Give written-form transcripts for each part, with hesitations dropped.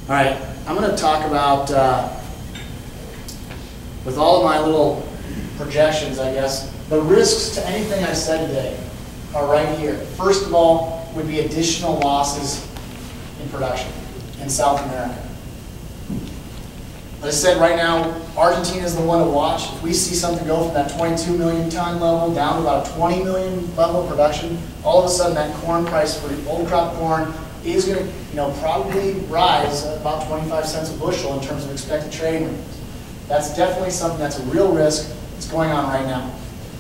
All right, I'm going to talk about, with all of my little projections, I guess, the risks to anything I said today are right here. First of all, would be additional losses in production in South America. As I said, right now, Argentina is the one to watch. If we see something go from that 22 million ton level down to about a 20 million level of production, all of a sudden that corn price for old crop corn is going to, probably rise about 25 cents a bushel in terms of expected trading rates. That's definitely something that's a real risk that's going on right now.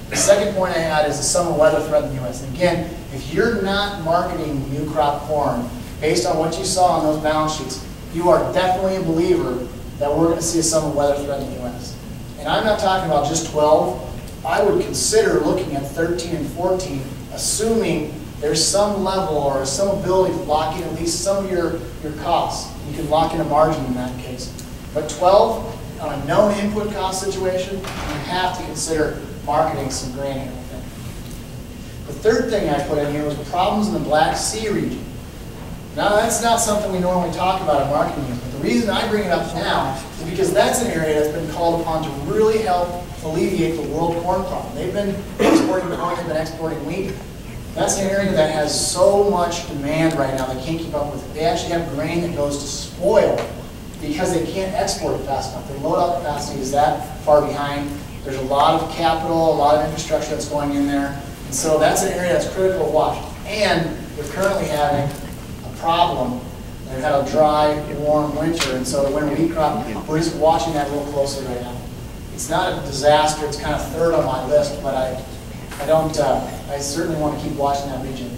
The second point I had is the summer weather threat in the U.S. And again, if you're not marketing new crop corn based on what you saw on those balance sheets, you are definitely a believer that we're going to see a summer weather threat in the U.S. And I'm not talking about just 12. I would consider looking at 13 and 14, assuming there's some level or some ability to lock in at least some of your costs. You can lock in a margin in that case. But 12, on a known input cost situation, you have to consider marketing some grain and everything. The third thing I put in here was problems in the Black Sea region. Now, that's not something we normally talk about in marketing news, but the reason I bring it up now is because that's an area that's been called upon to really help alleviate the world corn problem. They've been exporting corn, they've been exporting wheat. That's an area that has so much demand right now they can't keep up with it. They actually have grain that goes to spoil because they can't export it fast enough. Their load-out capacity is that far behind. There's a lot of capital, a lot of infrastructure that's going in there. And so that's an area that's critical to watch. And they're currently having a problem. They've had a dry, warm winter, and so the winter wheat crop, we're just watching that real closely right now. It's not a disaster, it's kind of third on my list, but I certainly want to keep watching that region.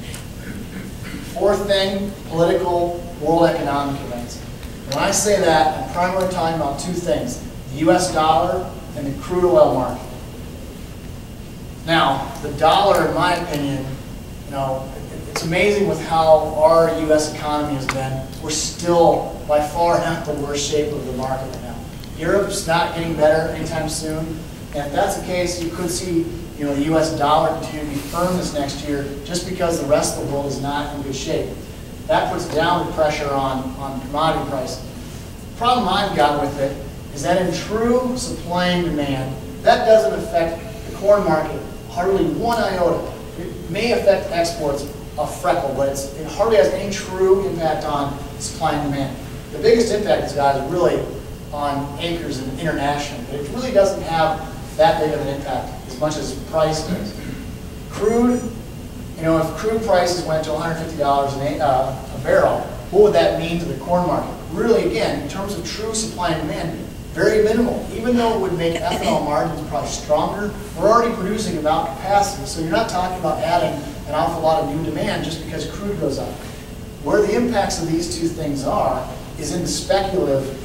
Fourth thing, political, world economic events. When I say that, I'm primarily talking about two things, the U.S. dollar and the crude oil market. Now, the dollar, in my opinion, it's amazing with how our U.S. economy has been. We're still, by far, not the worst shape of the market right now. Europe's not getting better anytime soon. And if that's the case, you could see the U.S. dollar continue to be firm this next year just because the rest of the world is not in good shape. That puts downward pressure on commodity prices. The problem I've got with it is that in true supply and demand, that doesn't affect the corn market hardly one iota. It may affect exports a freckle, but it hardly has any true impact on supply and demand. The biggest impact it's got is really on acres and international, but it really doesn't have that big of an impact as much as price does. Crude, if crude prices went to $150 a barrel, what would that mean to the corn market? Really, again, in terms of true supply and demand, very minimal. Even though it would make ethanol margins probably stronger, we're already producing about capacity, so you're not talking about adding an awful lot of new demand just because crude goes up. Where the impacts of these two things are is in the speculative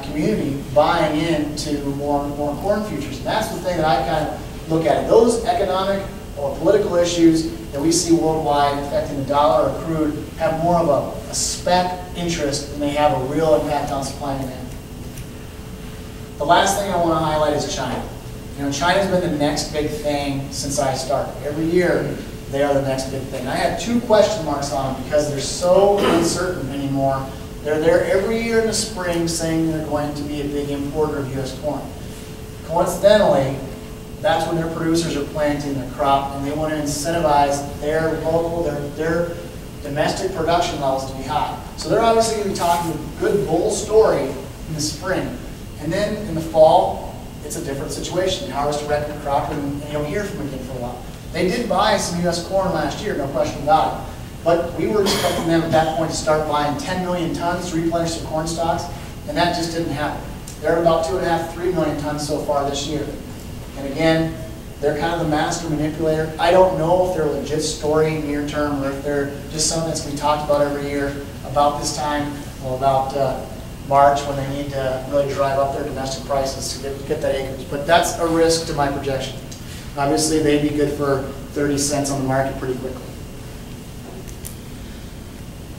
community buying into more corn futures. And that's the thing that I kind of look at. Those economic or political issues that we see worldwide affecting the dollar or crude have more of a spec interest than they have a real impact on supply and demand. The last thing I want to highlight is China. China's been the next big thing since I started. Every year, they are the next big thing. I have two question marks on them because they're so uncertain anymore. They're there every year in the spring saying they're going to be a big importer of U.S. corn. Coincidentally, that's when their producers are planting their crop and they want to incentivize their local, their domestic production levels to be high. So they're obviously going to be talking a good bull story in the spring. And then in the fall, it's a different situation. You harvest a record crop and you don't hear from them again for a while. They did buy some U.S. corn last year, no question about it. But we were expecting them at that point to start buying 10 million tons to replenish their corn stocks, and that just didn't happen. They're about 2.5 to 3 million tons so far this year. And again, they're kind of the master manipulator. I don't know if they're a legit story near term or if they're just something that's going to be talked about every year about this time or about March when they need to really drive up their domestic prices to get that acreage. But that's a risk to my projection. Obviously, they'd be good for 30 cents on the market pretty quickly.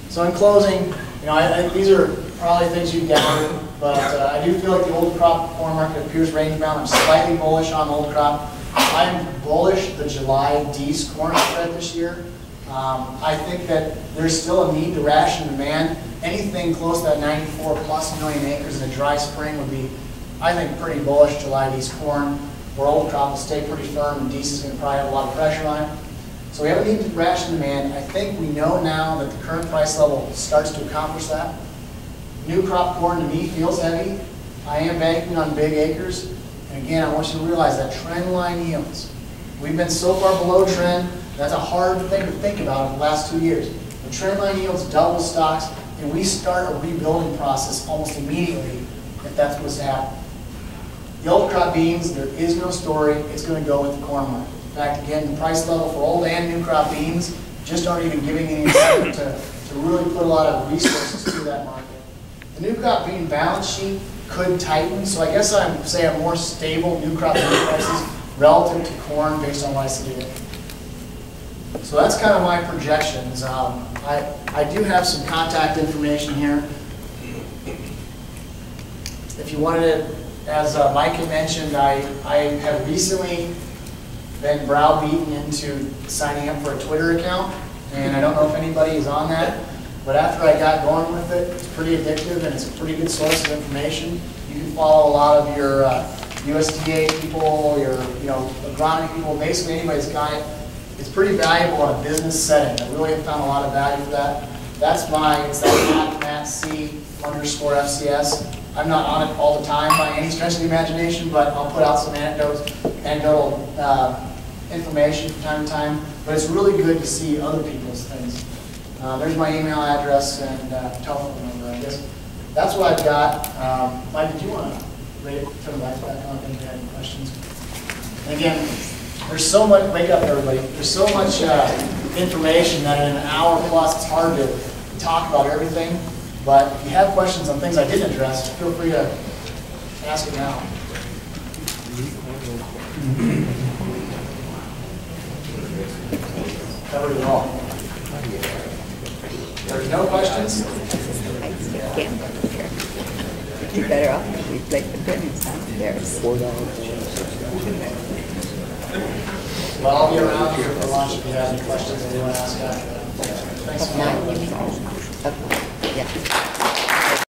So in closing, these are probably things you gathered, but I do feel like the old crop corn market appears range bound. I'm slightly bullish on old crop. I'm bullish the July D's corn spread this year. I think that there's still a need to ration demand. Anything close to that 94 plus million acres in a dry spring would be, I think, pretty bullish July to East corn, where old crop will stay pretty firm and DC is going to probably have a lot of pressure on it. So we have a need to ration demand. I think we know now that the current price level starts to accomplish that. New crop corn to me feels heavy. I am banking on big acres. And again, I want you to realize that trend line yields. We've been so far below trend, that's a hard thing to think about in the last 2 years. The trend line yields double stocks, and we start a rebuilding process almost immediately if that's what's happening. The old crop beans, there is no story. It's going to go with the corn market. In fact, again, the price level for old and new crop beans just aren't even giving any incentive to really put a lot of resources to that market. The new crop bean balance sheet could tighten, so I guess I'm saying a more stable new crop bean prices relative to corn based on what I see today. So that's kind of my projections. I do have some contact information here. If you wanted to, as Mike had mentioned, I have recently been browbeaten into signing up for a Twitter account, and I don't know if anybody is on that, but after I got going with it, it's pretty addictive and it's a pretty good source of information. You can follow a lot of your USDA people, your agronomy people, basically anybody's got it. It's pretty valuable in a business setting. I really have found a lot of value for that. That's it's that Matt C_FCS. I'm not on it all the time by any stretch of the imagination, but I'll put out some anecdotal information from time to time. But it's really good to see other people's things. There's my email address and telephone number, I guess. That's what I've got. Mike, did you want to turn the lights back on if you had any questions? And again, there's so much, wake up everybody, there's so much information that in an hour plus it's hard to talk about everything. But if you have questions on things I didn't address, feel free to ask it now. Covered it all. There's no questions? You're better off if we play the goodness downstairs. Well, I'll be around here for lunch if you have any questions that you want to ask after that. Thanks for Yeah.